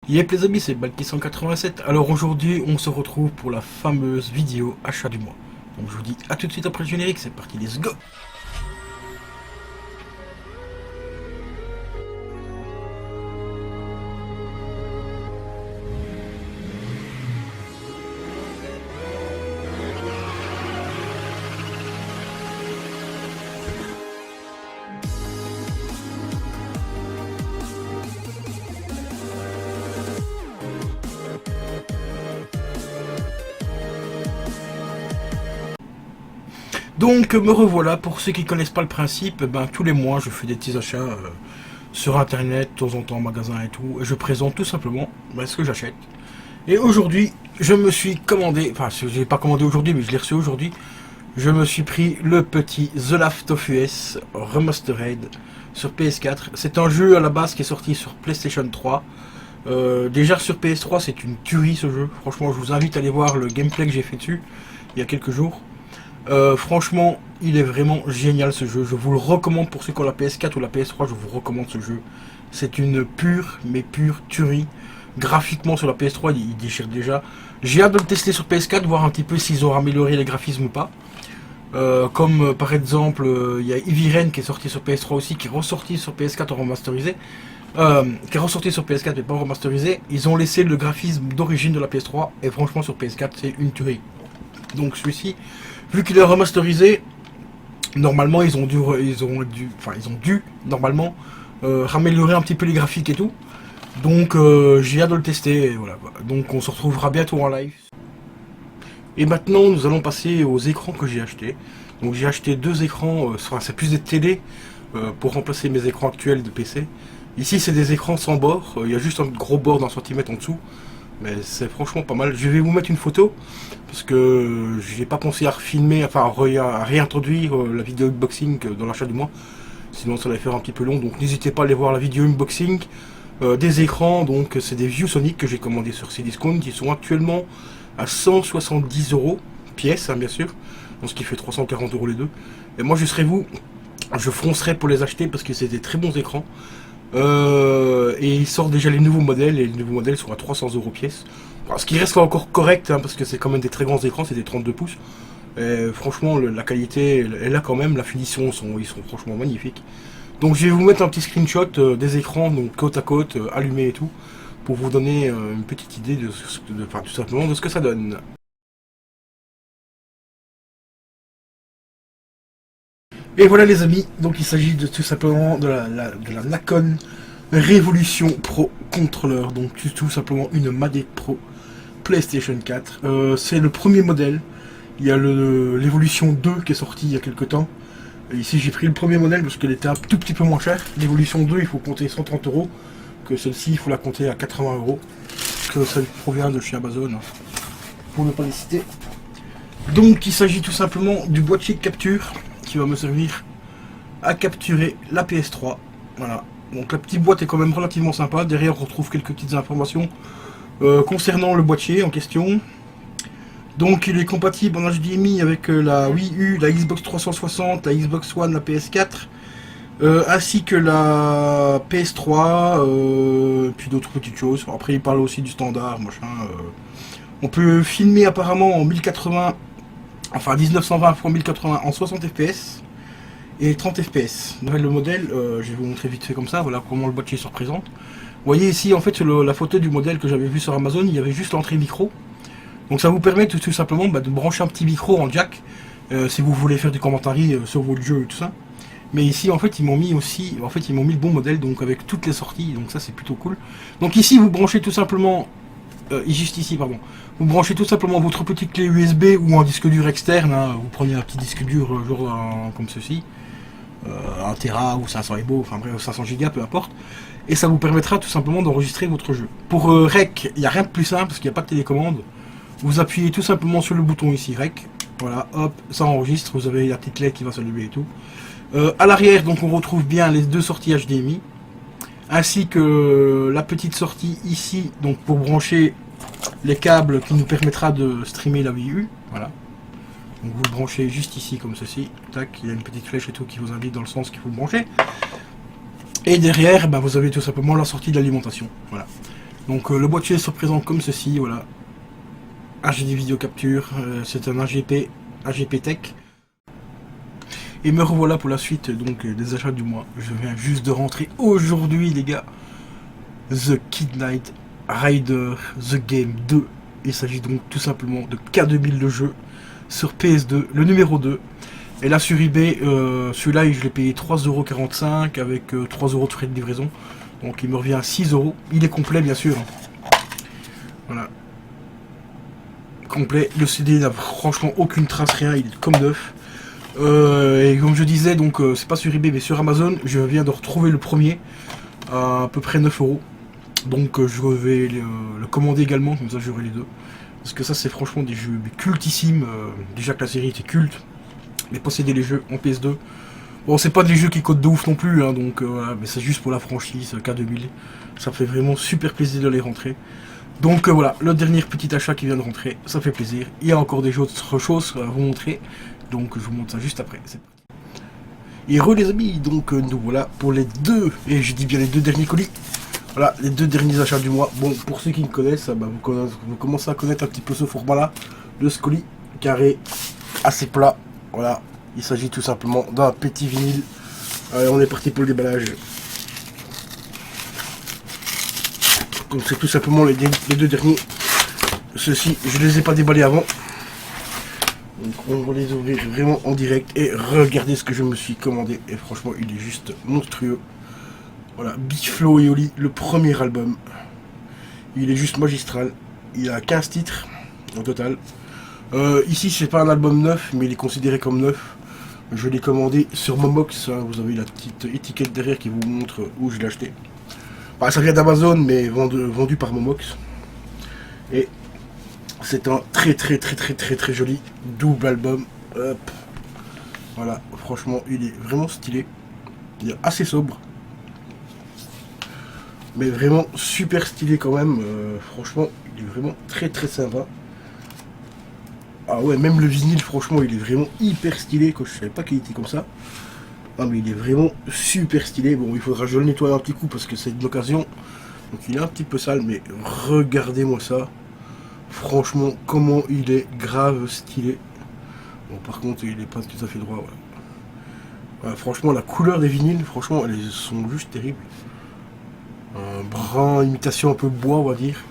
Yep les amis, c'est Balki187. Alors aujourd'hui, on se retrouve pour la fameuse vidéo achat du mois. Donc je vous dis à tout de suite après le générique, c'est parti, let's go. Donc me revoilà, pour ceux qui connaissent pas le principe, tous les mois je fais des petits achats sur internet, de temps en temps en magasin et tout, et je présente tout simplement ce que j'achète. Et aujourd'hui, je me suis commandé, enfin je l'ai pas commandé aujourd'hui mais je l'ai reçu aujourd'hui, je me suis pris le petit The Last of Us Remastered sur PS4. C'est un jeu à la base qui est sorti sur PlayStation 3. Déjà sur PS3 c'est une tuerie ce jeu, franchement je vous invite à aller voir le gameplay que j'ai fait dessus il y a quelques jours. Franchement, il est vraiment génial ce jeu. Je vous le recommande pour ceux qui ont la PS4 ou la PS3. Je vous recommande ce jeu. C'est une pure, mais pure tuerie. Graphiquement sur la PS3, il déchire déjà. J'ai hâte de le tester sur PS4, voir un petit peu s'ils ont amélioré les graphismes ou pas. Comme par exemple, il y a Heavy Rain qui est sorti sur PS3 aussi, qui est ressorti sur PS4 en remasterisé. Qui est ressorti sur PS4 mais pas en remasterisé. Ils ont laissé le graphisme d'origine de la PS3 et franchement sur PS4 c'est une tuerie. Donc celui-ci, vu qu'il est remasterisé, normalement ils ont dû normalement améliorer un petit peu les graphiques et tout. Donc j'ai hâte de le tester. Et voilà. Donc on se retrouvera bientôt en live. Et maintenant nous allons passer aux écrans que j'ai achetés. Donc j'ai acheté deux écrans, c'est plus des télé pour remplacer mes écrans actuels de PC. Ici c'est des écrans sans bord, il y a juste un gros bord d'un centimètre en dessous. Mais c'est franchement pas mal. Je vais vous mettre une photo parce que j'ai pas pensé à refilmer, enfin à réintroduire la vidéo unboxing dans l'achat du mois. Sinon ça allait faire un petit peu long. Donc n'hésitez pas à aller voir la vidéo unboxing des écrans. Donc c'est des ViewSonic que j'ai commandés sur Cdiscount qui sont actuellement à 170 € pièce, hein, bien sûr. Donc ce qui fait 340 € les deux. Et moi je serai vous, je foncerai pour les acheter parce que c'est des très bons écrans. Et ils sortent déjà les nouveaux modèles, et les nouveaux modèles sont à 300 € pièce. Alors, ce qui reste encore correct, hein, parce que c'est quand même des très grands écrans, c'est des 32 pouces. Et franchement, la qualité est là quand même, la finition, ils sont franchement magnifiques. Donc je vais vous mettre un petit screenshot des écrans, donc côte à côte, allumés et tout, pour vous donner une petite idée tout simplement de ce que ça donne. Et voilà les amis, donc il s'agit tout simplement de la Nacon Revolution Pro Controller, donc tout simplement une manette Pro PlayStation 4. C'est le premier modèle, il y a l'Evolution 2 qui est sorti il y a quelques temps. Et ici j'ai pris le premier modèle parce qu'elle était un tout petit peu moins chère. L'Evolution 2 il faut compter 130 €, que celle-ci il faut la compter à 80 €, que ça provient de chez Amazon, pour ne pas les citer. Donc il s'agit tout simplement du boîtier de capture qui va me servir à capturer la PS3. Voilà. Donc la petite boîte est quand même relativement sympa. Derrière on retrouve quelques petites informations concernant le boîtier en question. Donc il est compatible en HDMI avec la Wii U, la Xbox 360, la Xbox One, la PS4, ainsi que la PS3, puis d'autres petites choses. Après il parle aussi du standard, machin. On peut filmer apparemment en 1080, enfin 1920 x 1080 en 60 fps et 30 fps. Le modèle, je vais vous montrer vite fait comme ça, voilà comment le boîtier se représente. Vous voyez ici en fait sur la photo du modèle que j'avais vu sur Amazon, il y avait juste l'entrée micro. Donc ça vous permet tout simplement de brancher un petit micro en jack si vous voulez faire du commentaire sur votre jeu et tout ça. Mais ici en fait ils m'ont mis le bon modèle, donc avec toutes les sorties, donc ça c'est plutôt cool. Donc ici vous branchez tout simplement juste ici, pardon. Vous branchez tout simplement votre petite clé USB ou un disque dur externe. Hein. Vous prenez un petit disque dur comme ceci, 1 Tera ou 500 MB, enfin bref 500 Go, peu importe. Et ça vous permettra tout simplement d'enregistrer votre jeu. Pour Rec, il n'y a rien de plus simple parce qu'il n'y a pas de télécommande. Vous appuyez tout simplement sur le bouton ici, Rec. Voilà, hop, ça enregistre. Vous avez la petite LED qui va s'allumer et tout. À l'arrière, donc on retrouve bien les deux sorties HDMI. Ainsi que la petite sortie ici, donc pour brancher les câbles qui nous permettra de streamer la Wii U. Voilà. Donc vous le branchez juste ici comme ceci. Tac, il y a une petite flèche et tout qui vous indique dans le sens qu'il faut le brancher. Et derrière, vous avez tout simplement la sortie de l'alimentation. Voilà. Donc le boîtier se présente comme ceci, voilà. HD vidéo capture, c'est un AGP Tech. Et me revoilà pour la suite donc des achats du mois. Je viens juste de rentrer aujourd'hui les gars. The Kid Knight Rider The Game 2. Il s'agit donc tout simplement de K2000 de jeu sur PS2, le numéro 2. Et là sur eBay, celui-là je l'ai payé 3,45€ avec 3€ de frais de livraison. Donc il me revient à 6€. Il est complet bien sûr. Voilà. Complet. Le CD n'a franchement aucune trace, rien. Il est comme neuf. Et comme je disais, donc c'est pas sur eBay mais sur Amazon. Je viens de retrouver le premier à peu près 9€. Donc je vais le commander également, comme ça j'aurai les deux. Parce que ça c'est franchement des jeux cultissimes. Déjà que la série était culte. Mais posséder les jeux en PS2. Bon, c'est pas des jeux qui cotent de ouf non plus, hein, donc voilà, mais c'est juste pour la franchise K2000. Ça me fait vraiment super plaisir de les rentrer. Donc voilà, le dernier petit achat qui vient de rentrer, ça fait plaisir. Il y a encore des autres choses à vous montrer, donc je vous montre ça juste après. C'est parti. Et re les amis, donc nous voilà pour les deux, et je dis bien les deux derniers colis. Voilà, les deux derniers achats du mois. Bon, pour ceux qui me connaissent, bah, vous commencez à connaître un petit peu ce format-là, de ce colis carré, assez plat. Voilà, il s'agit tout simplement d'un petit vinyle. Allez, on est parti pour le déballage. Donc c'est tout simplement les deux derniers. Ceux-ci, je les ai pas déballés avant. Donc on va les ouvrir vraiment en direct. Et regardez ce que je me suis commandé. Et franchement, il est juste monstrueux. Voilà, Big Flo et Oli, le premier album. Il est juste magistral. Il a 15 titres en total. Ici, c'est pas un album neuf, mais il est considéré comme neuf. Je l'ai commandé sur Momox. Hein, vous avez la petite étiquette derrière qui vous montre où je l'ai acheté. Bah, ça vient d'Amazon, mais vendu par Momox. Et c'est un très joli double album. Hop. Voilà, franchement, il est vraiment stylé. Il est assez sobre. Mais vraiment super stylé quand même. Franchement, il est vraiment très sympa. Ah ouais, même le vinyle, franchement, il est vraiment hyper stylé. Je savais pas qu'il était comme ça. Ah mais il est vraiment super stylé. Bon, il faudra que je le nettoie un petit coup parce que c'est une occasion. Donc il est un petit peu sale, mais regardez-moi ça. Franchement, comment il est grave stylé. Bon, par contre, il est pas tout à fait droit. Ouais. Voilà, franchement, la couleur des vinyles, franchement, elles sont juste terribles. Un brun, imitation un peu bois, on va dire.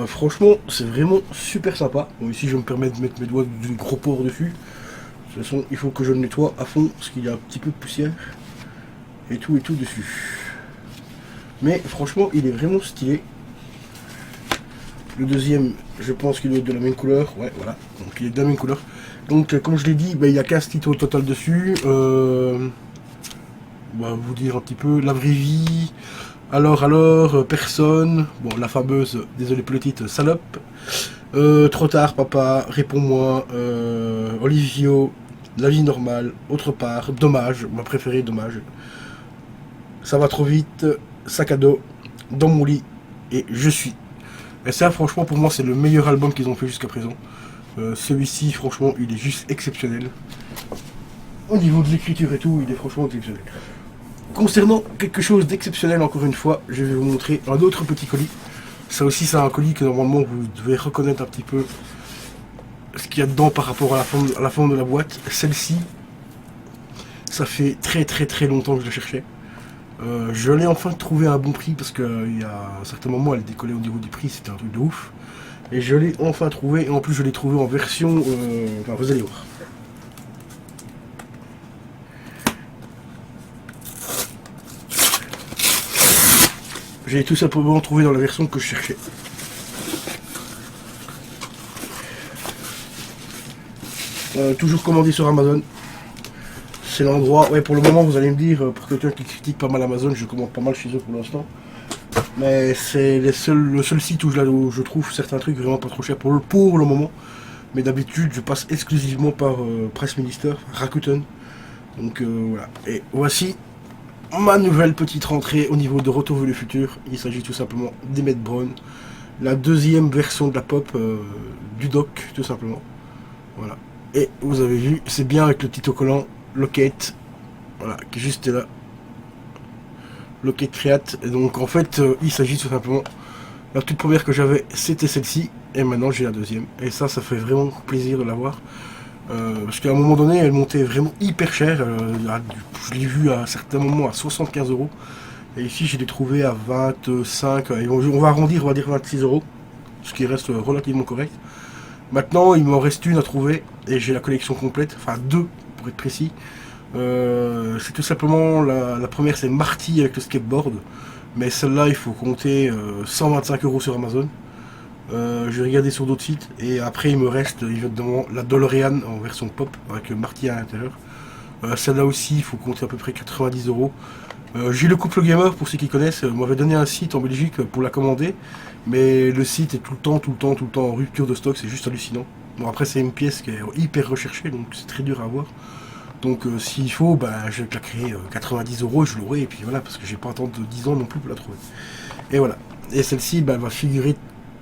Franchement, c'est vraiment super sympa. Bon, ici, je me permets de mettre mes doigts du gros porc dessus. De toute façon, il faut que je le nettoie à fond parce qu'il y a un petit peu de poussière et tout dessus. Mais franchement, il est vraiment stylé. Le deuxième, je pense qu'il doit être de la même couleur. Ouais, voilà. Donc, il est de la même couleur. Donc, comme je l'ai dit, il y a 15 titres au total dessus. On va vous dire un petit peu la vraie vie. Alors, personne. Bon, la fameuse, désolé pour le titre, salope. Trop tard, papa, réponds-moi. Olivio, la vie normale, autre part, dommage, ma préférée, dommage. Ça va trop vite, sac à dos, dans mon lit, et je suis. Et ça, franchement, pour moi, c'est le meilleur album qu'ils ont fait jusqu'à présent. Celui-ci, franchement, il est juste exceptionnel. Au niveau de l'écriture et tout, il est franchement exceptionnel. Concernant quelque chose d'exceptionnel, encore une fois, je vais vous montrer un autre petit colis. Ça aussi, c'est un colis que normalement vous devez reconnaître un petit peu ce qu'il y a dedans par rapport à la forme de la boîte. Celle-ci, ça fait très longtemps que je la cherchais. Je l'ai enfin trouvé à un bon prix parce qu'il y a un certain moment, elle décollait au niveau du prix, c'était un truc de ouf. Et je l'ai enfin trouvé, et en plus je l'ai trouvé en version... enfin, vous allez voir. J'ai tout simplement trouvé dans la version que je cherchais. Toujours commandé sur Amazon. C'est l'endroit... Ouais, pour le moment, vous allez me dire, pour quelqu'un qui critique pas mal Amazon, je commande pas mal chez eux pour l'instant. Mais c'est le seul site où je trouve certains trucs vraiment pas trop chers pour le moment. Mais d'habitude, je passe exclusivement par Press Minister, Rakuten. Donc voilà. Et voici ma nouvelle petite rentrée au niveau de Retour vers le futur. Il s'agit tout simplement d'Emmett Brown. La deuxième version de la pop du doc, tout simplement. Voilà. Et vous avez vu, c'est bien avec le petit autocollant Locate. Voilà, qui est juste là. Locate Create. Et donc en fait, il s'agit tout simplement La toute première que j'avais, c'était celle-ci, et maintenant j'ai la deuxième. Et ça fait vraiment plaisir de l'avoir. Parce qu'à un moment donné, elle montait vraiment hyper cher. Je l'ai vue à certains moments à 75 euros. Et ici, je l'ai trouvé à 25, et on va arrondir, on va dire 26 euros. Ce qui reste relativement correct. Maintenant, il m'en reste une à trouver, et j'ai la collection complète, enfin deux pour être précis. C'est tout simplement, la première c'est Marty avec le skateboard. Mais celle-là, il faut compter 125 euros sur Amazon. Je vais regarder sur d'autres sites. Et après, il me reste évidemment la DeLorean en version pop avec Marty à l'intérieur. Celle-là aussi, il faut compter à peu près 90 euros. J'ai le couple gamer, pour ceux qui connaissent, m'avait donné un site en Belgique pour la commander. Mais le site est tout le temps en rupture de stock. C'est juste hallucinant. Bon, après, c'est une pièce qui est hyper recherchée, donc c'est très dur à avoir. Donc s'il faut, bah, je claquerai 90 euros et je l'aurai, et puis voilà, parce que j'ai pas attendre 10 ans non plus pour la trouver. Et voilà. Et celle-ci, bah, va figurer,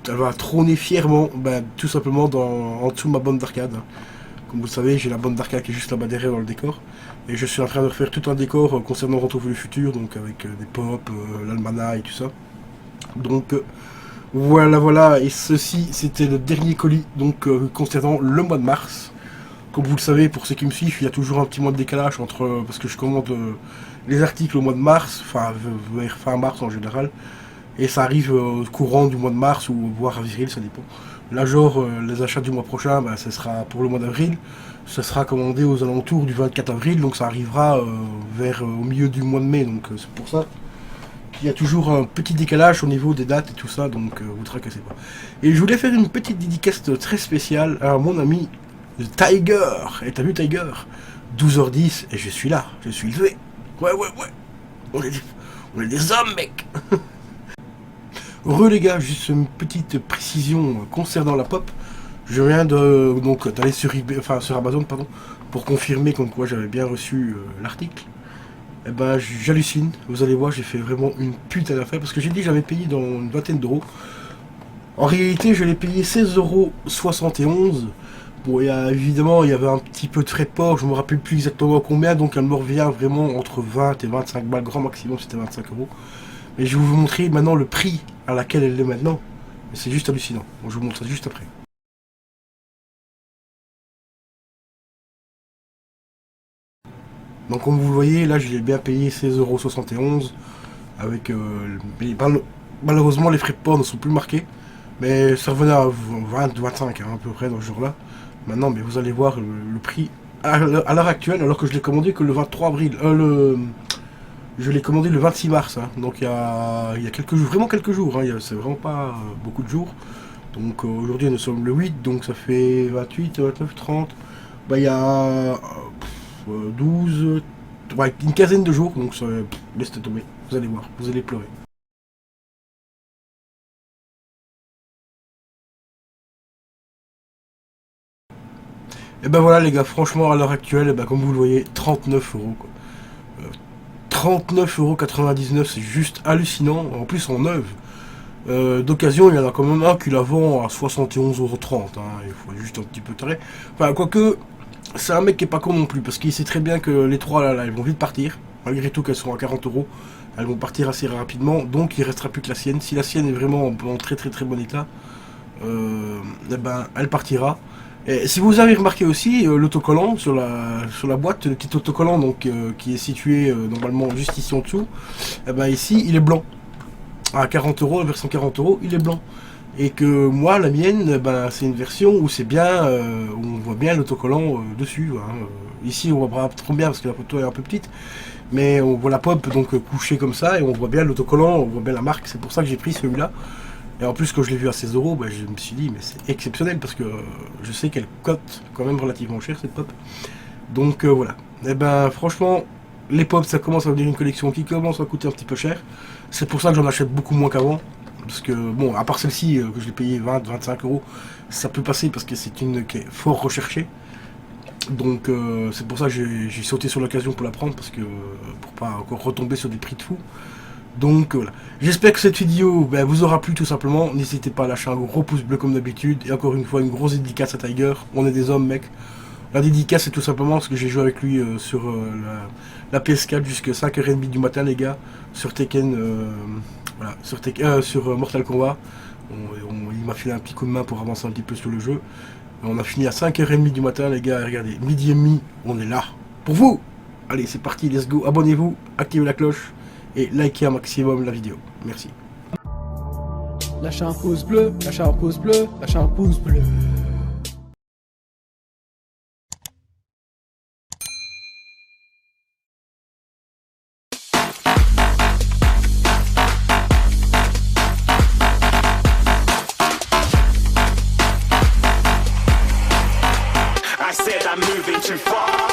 elle va trôner fièrement, bah, tout simplement en dessous de ma bande d'arcade. Hein. Comme vous le savez, j'ai la bande d'arcade qui est juste là-bas derrière dans le décor. Et je suis en train de refaire tout un décor concernant Retour vers le futur, donc avec des pop, l'almanach et tout ça. Donc voilà, et ceci c'était le dernier colis donc concernant le mois de mars. Comme vous le savez, pour ceux qui me suivent, il y a toujours un petit mois de décalage entre parce que je commande les articles au mois de mars, enfin vers fin mars en général, et ça arrive au courant du mois de mars ou voire avril, ça dépend. Là, genre les achats du mois prochain, bah, ce sera pour le mois d'avril, ça sera commandé aux alentours du 24 avril, donc ça arrivera vers au milieu du mois de mai, donc c'est pour ça qu'il y a toujours un petit décalage au niveau des dates et tout ça, donc vous tracassez pas. Et je voulais faire une petite dédicace très spéciale à mon ami Tiger. Et t'as vu Tiger? 12h10 et je suis là, je suis levé. Ouais. On est des hommes, mec. Les gars, juste une petite précision concernant la pop. Je viens de donc d'aller sur eBay, enfin sur Amazon, pardon, pour confirmer comme quoi j'avais bien reçu l'article. Et ben j'hallucine. Vous allez voir, j'ai fait vraiment une putain d'affaire parce que j'ai dit que j'avais payé dans une vingtaine d'euros. En réalité, je l'ai payé 16,71 €. Bon, évidemment, il y avait un petit peu de frais de port, je me rappelle plus exactement combien, donc elle me revient vraiment entre 20 et 25 balles, grand maximum c'était 25 euros. Mais je vais vous montrer maintenant le prix à laquelle elle est maintenant. C'est juste hallucinant. Bon, je vous montre ça juste après. Donc comme vous le voyez, là je l'ai bien payé 16,71 € avec malheureusement les frais de port ne sont plus marqués. Mais ça revenait à 20-25 hein, à peu près dans ce jour-là. Maintenant, mais vous allez voir le prix à l'heure actuelle, alors que je l'ai commandé que le 23 avril. Je l'ai commandé le 26 mars. Hein, donc il y a quelques jours, vraiment quelques jours. Hein, c'est vraiment pas beaucoup de jours. Donc aujourd'hui nous sommes le 8, donc ça fait 28, 29, 30. Bah il y a 12, ouais, une quinzaine de jours. Donc ça, laissez tomber. Vous allez voir, vous allez pleurer. Et ben voilà les gars, franchement à l'heure actuelle, eh ben, comme vous le voyez, 39 euros quoi. 39,99 €, c'est juste hallucinant, en plus en neuve. D'occasion, il y en a quand même un qui la vend à 71,30 €, hein, il faut juste un petit peu taré. Enfin, quoique, c'est un mec qui est pas con non plus, parce qu'il sait très bien que les trois là, elles vont vite partir, malgré tout qu'elles sont à 40 euros, elles vont partir assez rapidement, donc il restera plus que la sienne. Si la sienne est vraiment en très bon état, eh ben, elle partira. Et si vous avez remarqué aussi, l'autocollant sur la boîte, le petit autocollant donc, qui est situé normalement juste ici en dessous, eh ben, ici il est blanc. À 40 euros, la version 40 euros, il est blanc. Et que moi, la mienne, ben, c'est une version où c'est bien, où on voit bien l'autocollant dessus. Hein. Ici, on voit pas trop bien parce que la photo est un peu petite, mais on voit la pop donc couchée comme ça et on voit bien l'autocollant, on voit bien la marque. C'est pour ça que j'ai pris celui-là. Et en plus, quand je l'ai vu à 16 euros, bah, je me suis dit, mais c'est exceptionnel parce que je sais qu'elle cote quand même relativement cher cette pop. Donc voilà. Et ben franchement, les pop ça commence à devenir une collection qui commence à coûter un petit peu cher. C'est pour ça que j'en achète beaucoup moins qu'avant. Parce que bon, à part celle-ci que je l'ai payé 20-25 euros, ça peut passer parce que c'est une qui est fort recherchée. Donc c'est pour ça que j'ai sauté sur l'occasion pour la prendre parce que pour pas encore retomber sur des prix de fou. Donc voilà. J'espère que cette vidéo ben, vous aura plu tout simplement. N'hésitez pas à lâcher un gros pouce bleu comme d'habitude. Et encore une fois, une grosse dédicace à Tiger. On est des hommes, mec. La dédicace, c'est tout simplement parce que j'ai joué avec lui sur la PS4 jusqu'à 5h30 du matin, les gars. Sur Tekken, voilà, sur Mortal Kombat. Il m'a filé un petit coup de main pour avancer un petit peu sur le jeu. On a fini à 5h30 du matin, les gars. Regardez, midi et demi, on est là. Pour vous! Allez, c'est parti, let's go. Abonnez-vous, activez la cloche et likez un maximum la vidéo. Merci. Lâchez un pouce bleu, lâchez un pouce bleu, lâchez un pouce bleu. I said I'm moving too far.